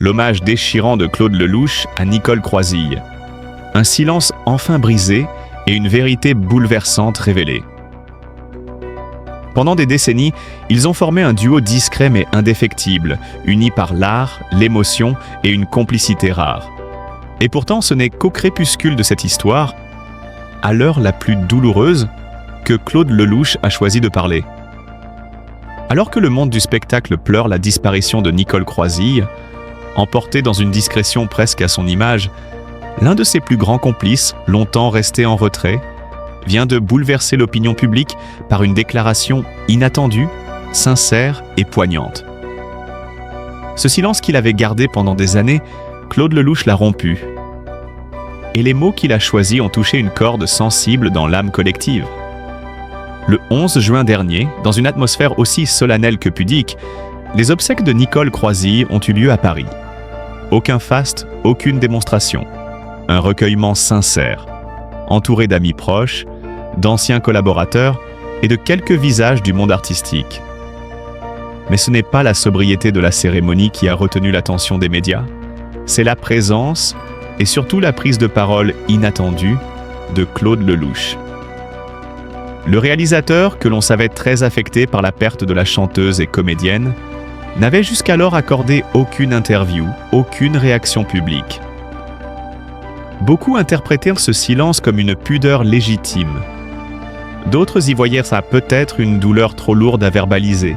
l'hommage déchirant de Claude Lelouch à Nicole Croisille. Un silence enfin brisé et une vérité bouleversante révélée. Pendant des décennies, ils ont formé un duo discret mais indéfectible, uni par l'art, l'émotion et une complicité rare. Et pourtant, ce n'est qu'au crépuscule de cette histoire, à l'heure la plus douloureuse, que Claude Lelouch a choisi de parler. Alors que le monde du spectacle pleure la disparition de Nicole Croisille, emporté dans une discrétion presque à son image, l'un de ses plus grands complices, longtemps resté en retrait, vient de bouleverser l'opinion publique par une déclaration inattendue, sincère et poignante. Ce silence qu'il avait gardé pendant des années, Claude Lelouch l'a rompu. Et les mots qu'il a choisis ont touché une corde sensible dans l'âme collective. Le 11 juin dernier, dans une atmosphère aussi solennelle que pudique, les obsèques de Nicole Croisille ont eu lieu à Paris. Aucun faste, aucune démonstration. Un recueillement sincère, entouré d'amis proches, d'anciens collaborateurs et de quelques visages du monde artistique. Mais ce n'est pas la sobriété de la cérémonie qui a retenu l'attention des médias, c'est la présence et surtout la prise de parole inattendue de Claude Lelouch. Le réalisateur, que l'on savait très affecté par la perte de la chanteuse et comédienne, n'avait jusqu'alors accordé aucune interview, aucune réaction publique. Beaucoup interprétèrent ce silence comme une pudeur légitime. D'autres y voyèrent ça peut-être une douleur trop lourde à verbaliser.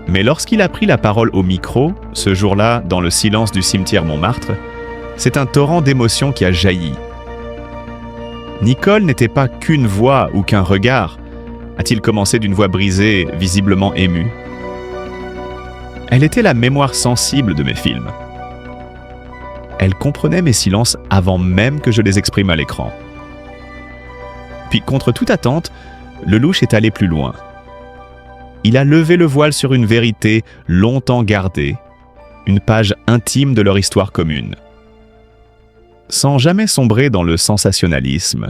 Mais lorsqu'il a pris la parole au micro, ce jour-là, dans le silence du cimetière Montmartre, c'est un torrent d'émotions qui a jailli. Nicole n'était pas qu'une voix ou qu'un regard, a-t-il commencé d'une voix brisée, visiblement émue. Elle était la mémoire sensible de mes films. Elle comprenait mes silences avant même que je les exprime à l'écran. Puis, contre toute attente, Lelouch est allé plus loin. Il a levé le voile sur une vérité longtemps gardée, une page intime de leur histoire commune. Sans jamais sombrer dans le sensationnalisme,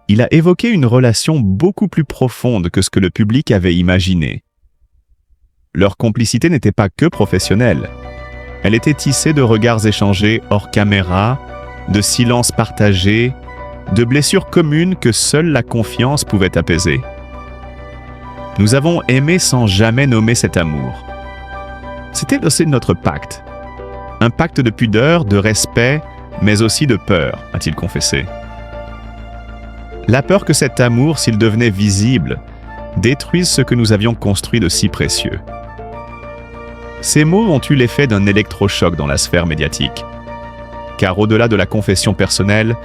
il a évoqué une relation beaucoup plus profonde que ce que le public avait imaginé. Leur complicité n'était pas que professionnelle. Elle était tissée de regards échangés hors caméra, de silences partagés, de blessures communes que seule la confiance pouvait apaiser. Nous avons aimé sans jamais nommer cet amour. C'était aussi notre pacte. Un pacte de pudeur, de respect, mais aussi de peur, a-t-il confessé. La peur que cet amour, s'il devenait visible, détruise ce que nous avions construit de si précieux. Ces mots ont eu l'effet d'un électrochoc dans la sphère médiatique. Car au-delà de la confession personnelle,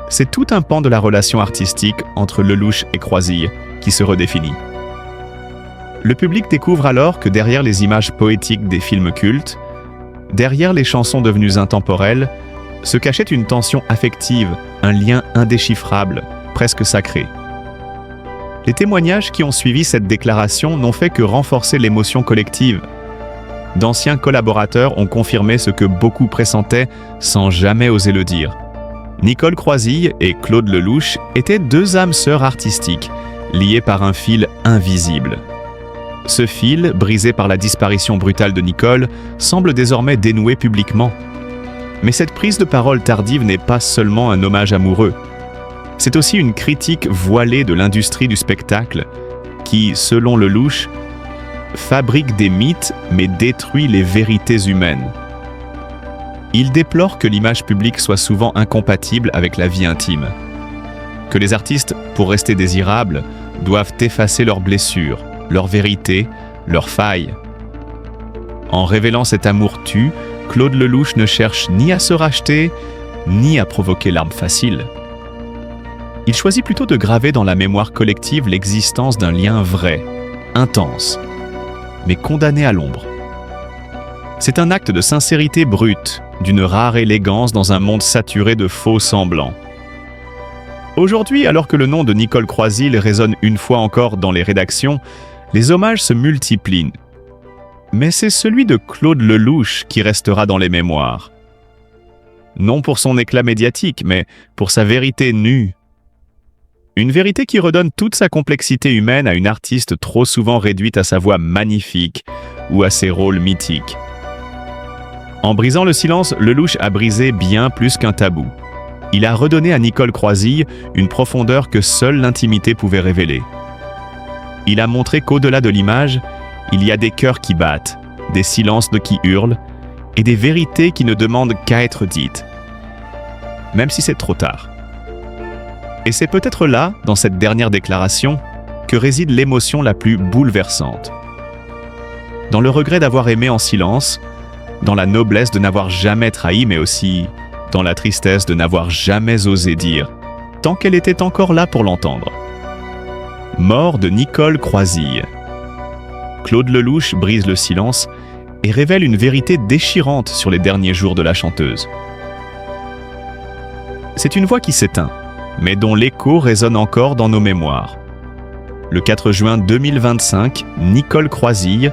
c'est tout un pan de la relation artistique entre Lelouch et Croisille qui se redéfinit. Le public découvre alors que derrière les images poétiques des films cultes, derrière les chansons devenues intemporelles, se cachait une tension affective, un lien indéchiffrable, presque sacré. Les témoignages qui ont suivi cette déclaration n'ont fait que renforcer l'émotion collective. D'anciens collaborateurs ont confirmé ce que beaucoup pressentaient sans jamais oser le dire. Nicole Croisille et Claude Lelouch étaient deux âmes sœurs artistiques, liées par un fil invisible. Ce fil, brisé par la disparition brutale de Nicole, semble désormais dénoué publiquement. Mais cette prise de parole tardive n'est pas seulement un hommage amoureux. C'est aussi une critique voilée de l'industrie du spectacle qui, selon Lelouch, fabrique des mythes mais détruit les vérités humaines. Il déplore que l'image publique soit souvent incompatible avec la vie intime. Que les artistes, pour rester désirables, doivent effacer leurs blessures, leurs vérités, leurs failles. En révélant cet amour tu, Claude Lelouch ne cherche ni à se racheter, ni à provoquer l'arme facile. Il choisit plutôt de graver dans la mémoire collective l'existence d'un lien vrai, intense, mais condamné à l'ombre. C'est un acte de sincérité brute, d'une rare élégance dans un monde saturé de faux semblants. Aujourd'hui, alors que le nom de Nicole Croisille résonne une fois encore dans les rédactions, les hommages se multiplient. Mais c'est celui de Claude Lelouch qui restera dans les mémoires. Non pour son éclat médiatique, mais pour sa vérité nue. Une vérité qui redonne toute sa complexité humaine à une artiste trop souvent réduite à sa voix magnifique ou à ses rôles mythiques. En brisant le silence, Lelouch a brisé bien plus qu'un tabou. Il a redonné à Nicole Croisille une profondeur que seule l'intimité pouvait révéler. Il a montré qu'au-delà de l'image, il y a des cœurs qui battent, des silences qui hurlent et des vérités qui ne demandent qu'à être dites, même si c'est trop tard. Et c'est peut-être là, dans cette dernière déclaration, que réside l'émotion la plus bouleversante. Dans le regret d'avoir aimé en silence, dans la noblesse de n'avoir jamais trahi, mais aussi dans la tristesse de n'avoir jamais osé dire, tant qu'elle était encore là pour l'entendre. Mort de Nicole Croisille. Claude Lelouch brise le silence et révèle une vérité déchirante sur les derniers jours de la chanteuse. C'est une voix qui s'éteint, mais dont l'écho résonne encore dans nos mémoires. Le 4 juin 2025, Nicole Croisille,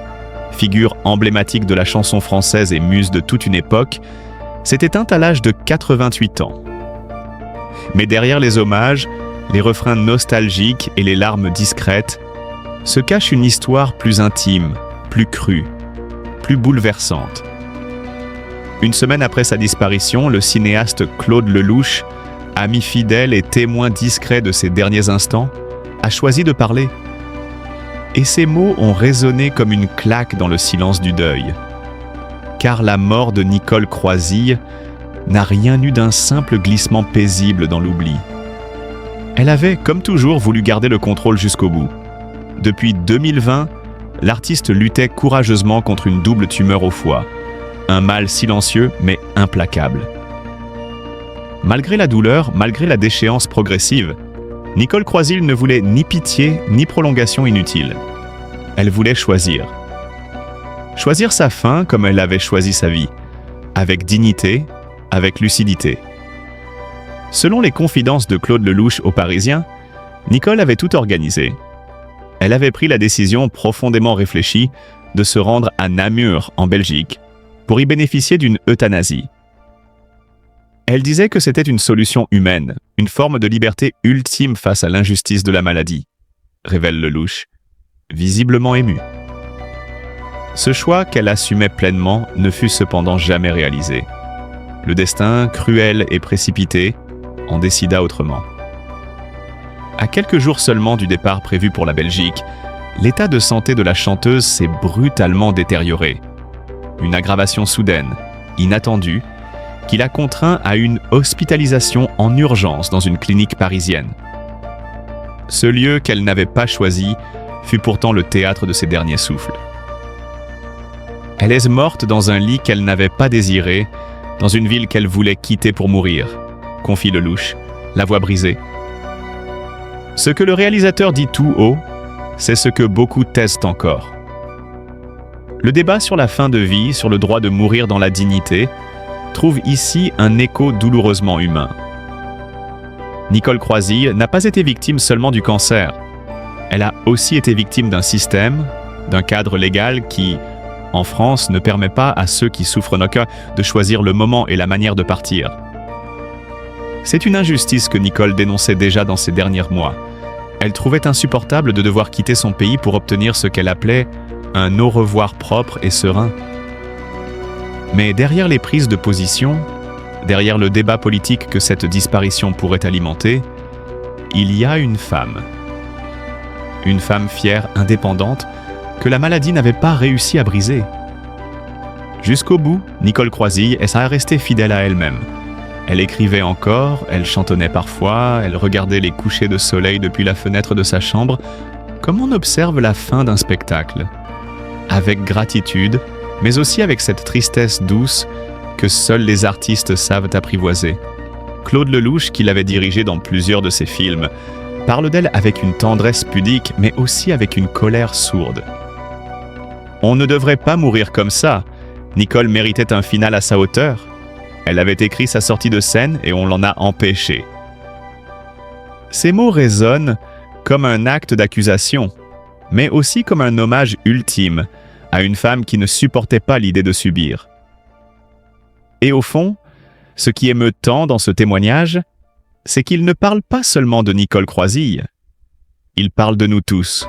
figure emblématique de la chanson française et muse de toute une époque, s'est éteinte à l'âge de 88 ans. Mais derrière les hommages, les refrains nostalgiques et les larmes discrètes, se cache une histoire plus intime, plus crue, plus bouleversante. Une semaine après sa disparition, le cinéaste Claude Lelouch, ami fidèle et témoin discret de ses derniers instants, a choisi de parler. Et ces mots ont résonné comme une claque dans le silence du deuil. Car la mort de Nicole Croisille n'a rien eu d'un simple glissement paisible dans l'oubli. Elle avait, comme toujours, voulu garder le contrôle jusqu'au bout. Depuis 2020, l'artiste luttait courageusement contre une double tumeur au foie, un mal silencieux mais implacable. Malgré la douleur, malgré la déchéance progressive, Nicole Croisille ne voulait ni pitié ni prolongation inutile. Elle voulait choisir. Choisir sa fin comme elle avait choisi sa vie, avec dignité, avec lucidité. Selon les confidences de Claude Lelouch aux Parisiens, Nicole avait tout organisé. Elle avait pris la décision profondément réfléchie de se rendre à Namur, en Belgique, pour y bénéficier d'une euthanasie. Elle disait que c'était une solution humaine, une forme de liberté ultime face à l'injustice de la maladie, révèle Lelouch, visiblement ému. Ce choix qu'elle assumait pleinement ne fut cependant jamais réalisé. Le destin, cruel et précipité, en décida autrement. À quelques jours seulement du départ prévu pour la Belgique, l'état de santé de la chanteuse s'est brutalement détérioré. Une aggravation soudaine, inattendue, qui l'a contraint à une hospitalisation en urgence dans une clinique parisienne. Ce lieu qu'elle n'avait pas choisi fut pourtant le théâtre de ses derniers souffles. Elle est morte dans un lit qu'elle n'avait pas désiré, dans une ville qu'elle voulait quitter pour mourir, confie Lelouch, la voix brisée. Ce que le réalisateur dit tout haut, c'est ce que beaucoup taisent encore. Le débat sur la fin de vie, sur le droit de mourir dans la dignité, trouve ici un écho douloureusement humain. Nicole Croisille n'a pas été victime seulement du cancer. Elle a aussi été victime d'un système, d'un cadre légal qui, en France, ne permet pas à ceux qui souffrent d'un cas de choisir le moment et la manière de partir. C'est une injustice que Nicole dénonçait déjà dans ces derniers mois. Elle trouvait insupportable de devoir quitter son pays pour obtenir ce qu'elle appelait un au revoir propre et serein. Mais derrière les prises de position, derrière le débat politique que cette disparition pourrait alimenter, il y a une femme. Une femme fière, indépendante, que la maladie n'avait pas réussi à briser. Jusqu'au bout, Nicole Croisille est restée fidèle à elle-même. Elle écrivait encore, elle chantonnait parfois, elle regardait les couchers de soleil depuis la fenêtre de sa chambre, comme on observe la fin d'un spectacle. Avec gratitude, mais aussi avec cette tristesse douce que seuls les artistes savent apprivoiser. Claude Lelouch, qui l'avait dirigée dans plusieurs de ses films, parle d'elle avec une tendresse pudique, mais aussi avec une colère sourde. On ne devrait pas mourir comme ça. Nicole méritait un final à sa hauteur. Elle avait écrit sa sortie de scène et on l'en a empêchée. Ces mots résonnent comme un acte d'accusation, mais aussi comme un hommage ultime à une femme qui ne supportait pas l'idée de subir. Et au fond, ce qui émeut tant dans ce témoignage, c'est qu'il ne parle pas seulement de Nicole Croisille. Il parle de nous tous,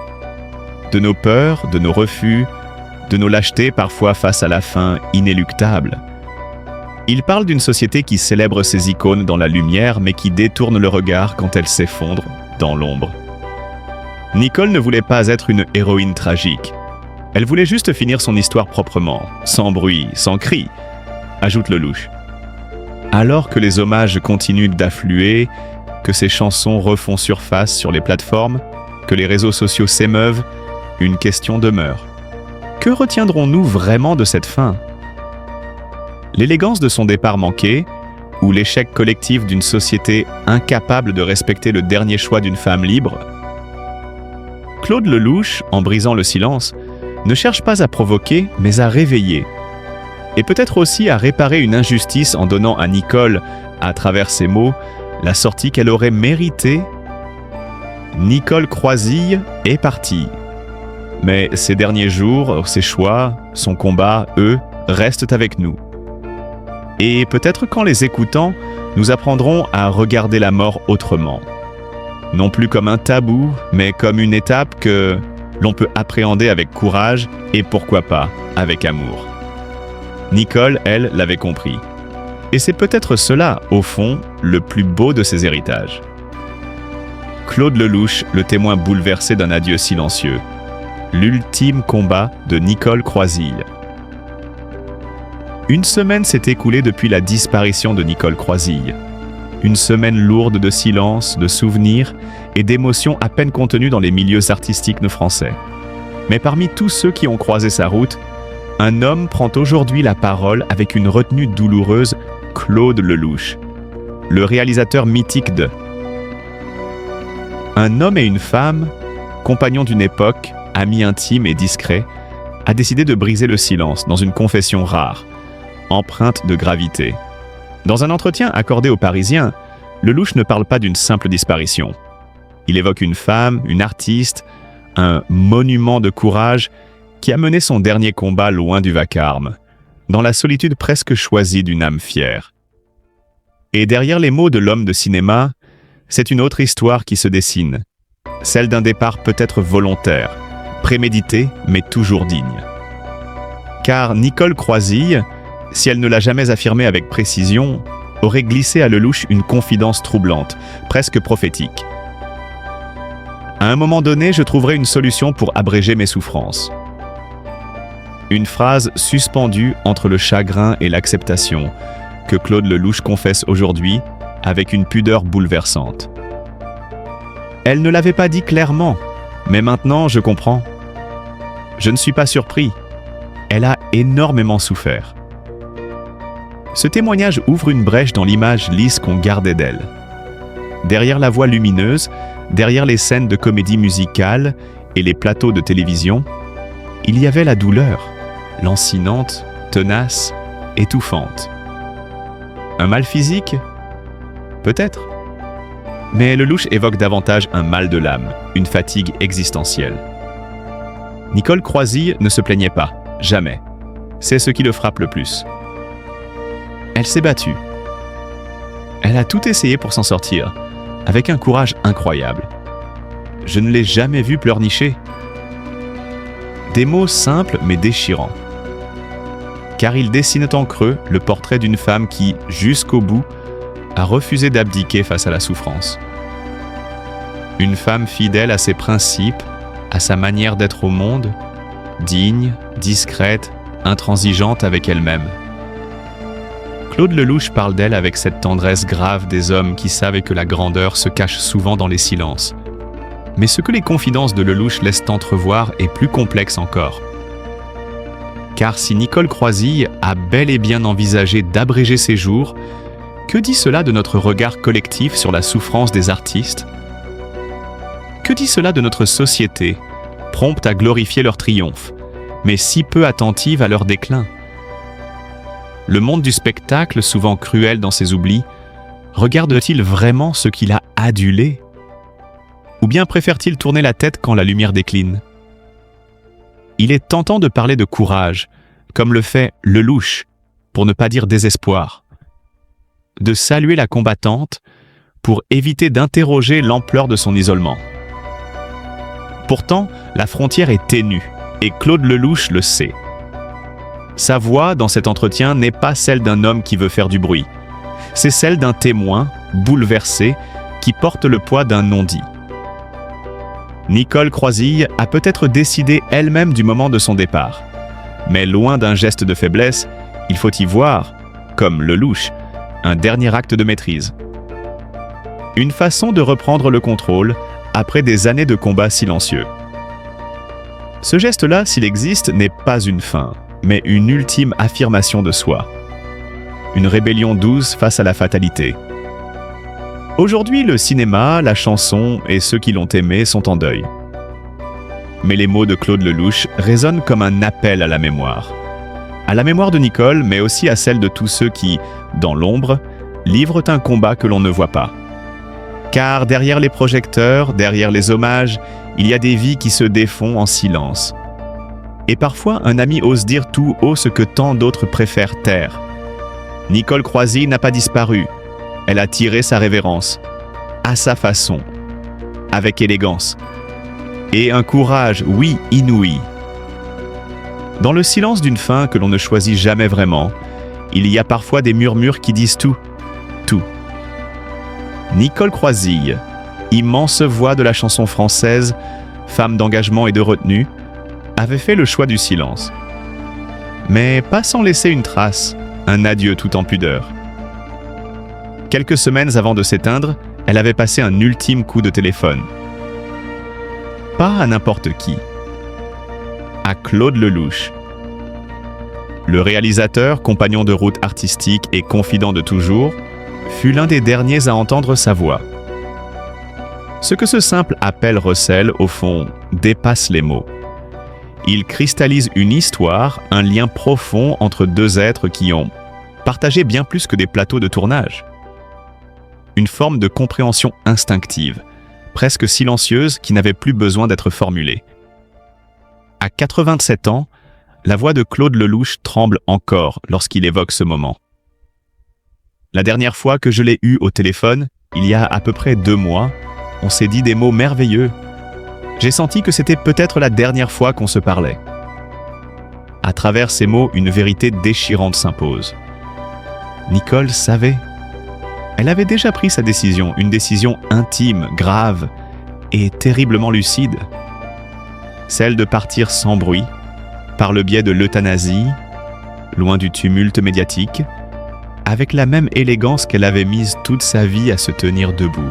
de nos peurs, de nos refus, de nos lâchetés parfois face à la fin inéluctable, Il parle d'une société qui célèbre ses icônes dans la lumière, mais qui détourne le regard quand elles s'effondrent dans l'ombre. Nicole ne voulait pas être une héroïne tragique. Elle voulait juste finir son histoire proprement, sans bruit, sans cri, ajoute Lelouch. Alors que les hommages continuent d'affluer, que ses chansons refont surface sur les plateformes, que les réseaux sociaux s'émeuvent, une question demeure. Que retiendrons-nous vraiment de cette fin ? L'élégance de son départ manqué, ou l'échec collectif d'une société incapable de respecter le dernier choix d'une femme libre ? Claude Lelouch, en brisant le silence, ne cherche pas à provoquer, mais à réveiller. Et peut-être aussi à réparer une injustice en donnant à Nicole, à travers ses mots, la sortie qu'elle aurait méritée. Nicole Croisille est partie. Mais ces derniers jours, ses choix, son combat, eux, restent avec nous. Et peut-être qu'en les écoutant, nous apprendrons à regarder la mort autrement. Non plus comme un tabou, mais comme une étape que l'on peut appréhender avec courage et pourquoi pas avec amour. Nicole, elle, l'avait compris. Et c'est peut-être cela, au fond, le plus beau de ses héritages. Claude Lelouch, le témoin bouleversé d'un adieu silencieux. L'ultime combat de Nicole Croisille. Une semaine s'est écoulée depuis la disparition de Nicole Croisille. Une semaine lourde de silence, de souvenirs et d'émotions à peine contenues dans les milieux artistiques français. Mais parmi tous ceux qui ont croisé sa route, un homme prend aujourd'hui la parole avec une retenue douloureuse, Claude Lelouch, le réalisateur mythique de Un homme et une femme, compagnons d'une époque, amis intimes et discrets, a décidé de briser le silence dans une confession rare, empreinte de gravité. Dans un entretien accordé aux Parisiens, Lelouch ne parle pas d'une simple disparition. Il évoque une femme, une artiste, un monument de courage qui a mené son dernier combat loin du vacarme, dans la solitude presque choisie d'une âme fière. Et derrière les mots de l'homme de cinéma, c'est une autre histoire qui se dessine, celle d'un départ peut-être volontaire, prémédité mais toujours digne. Car Nicole Croisille, si elle ne l'a jamais affirmé avec précision, aurait glissé à Lelouch une confidence troublante, presque prophétique. À un moment donné, je trouverai une solution pour abréger mes souffrances. Une phrase suspendue entre le chagrin et l'acceptation, que Claude Lelouch confesse aujourd'hui avec une pudeur bouleversante. Elle ne l'avait pas dit clairement, mais maintenant je comprends. Je ne suis pas surpris. Elle a énormément souffert. Ce témoignage ouvre une brèche dans l'image lisse qu'on gardait d'elle. Derrière la voix lumineuse, derrière les scènes de comédie musicale et les plateaux de télévision, il y avait la douleur, lancinante, tenace, étouffante. Un mal physique ? Peut-être. Mais Lelouch évoque davantage un mal de l'âme, une fatigue existentielle. Nicole Croisille ne se plaignait pas, jamais. C'est ce qui le frappe le plus. Elle s'est battue. Elle a tout essayé pour s'en sortir, avec un courage incroyable. Je ne l'ai jamais vue pleurnicher. Des mots simples mais déchirants. Car ils dessinent en creux le portrait d'une femme qui, jusqu'au bout, a refusé d'abdiquer face à la souffrance. Une femme fidèle à ses principes, à sa manière d'être au monde, digne, discrète, intransigeante avec elle-même. Claude Lelouch parle d'elle avec cette tendresse grave des hommes qui savent que la grandeur se cache souvent dans les silences. Mais ce que les confidences de Lelouch laissent entrevoir est plus complexe encore. Car si Nicole Croisille a bel et bien envisagé d'abréger ses jours, que dit cela de notre regard collectif sur la souffrance des artistes ? Que dit cela de notre société, prompte à glorifier leur triomphe, mais si peu attentive à leur déclin ? Le monde du spectacle, souvent cruel dans ses oublis, regarde-t-il vraiment ce qu'il a adulé ? Ou bien préfère-t-il tourner la tête quand la lumière décline ? Il est tentant de parler de courage, comme le fait Lelouch, pour ne pas dire désespoir. De saluer la combattante pour éviter d'interroger l'ampleur de son isolement. Pourtant, la frontière est ténue, et Claude Lelouch le sait. Sa voix dans cet entretien n'est pas celle d'un homme qui veut faire du bruit. C'est celle d'un témoin, bouleversé, qui porte le poids d'un non-dit. Nicole Croisille a peut-être décidé elle-même du moment de son départ. Mais loin d'un geste de faiblesse, il faut y voir, comme Lelouch, un dernier acte de maîtrise. Une façon de reprendre le contrôle après des années de combats silencieux. Ce geste-là, s'il existe, n'est pas une fin, mais une ultime affirmation de soi. Une rébellion douce face à la fatalité. Aujourd'hui, le cinéma, la chanson et ceux qui l'ont aimé sont en deuil. Mais les mots de Claude Lelouch résonnent comme un appel à la mémoire. À la mémoire de Nicole, mais aussi à celle de tous ceux qui, dans l'ombre, livrent un combat que l'on ne voit pas. Car derrière les projecteurs, derrière les hommages, il y a des vies qui se défont en silence. Et parfois, un ami ose dire tout haut ce que tant d'autres préfèrent taire. Nicole Croisille n'a pas disparu. Elle a tiré sa révérence, à sa façon, avec élégance. Et un courage, oui, inouï. Dans le silence d'une fin que l'on ne choisit jamais vraiment, il y a parfois des murmures qui disent tout, tout. Nicole Croisille, immense voix de la chanson française, femme d'engagement et de retenue, avait fait le choix du silence. Mais pas sans laisser une trace, un adieu tout en pudeur. Quelques semaines avant de s'éteindre, elle avait passé un ultime coup de téléphone. Pas à n'importe qui. À Claude Lelouch. Le réalisateur, compagnon de route artistique et confident de toujours, fut l'un des derniers à entendre sa voix. Ce que ce simple appel recèle, au fond, dépasse les mots. Il cristallise une histoire, un lien profond entre deux êtres qui ont partagé bien plus que des plateaux de tournage. Une forme de compréhension instinctive, presque silencieuse, qui n'avait plus besoin d'être formulée. À 87 ans, la voix de Claude Lelouch tremble encore lorsqu'il évoque ce moment. La dernière fois que je l'ai eu au téléphone, il y a à peu près 2 mois, on s'est dit des mots merveilleux. J'ai senti que c'était peut-être la dernière fois qu'on se parlait. À travers ces mots, une vérité déchirante s'impose. Nicole savait. Elle avait déjà pris sa décision, une décision intime, grave et terriblement lucide. Celle de partir sans bruit, par le biais de l'euthanasie, loin du tumulte médiatique, avec la même élégance qu'elle avait mise toute sa vie à se tenir debout.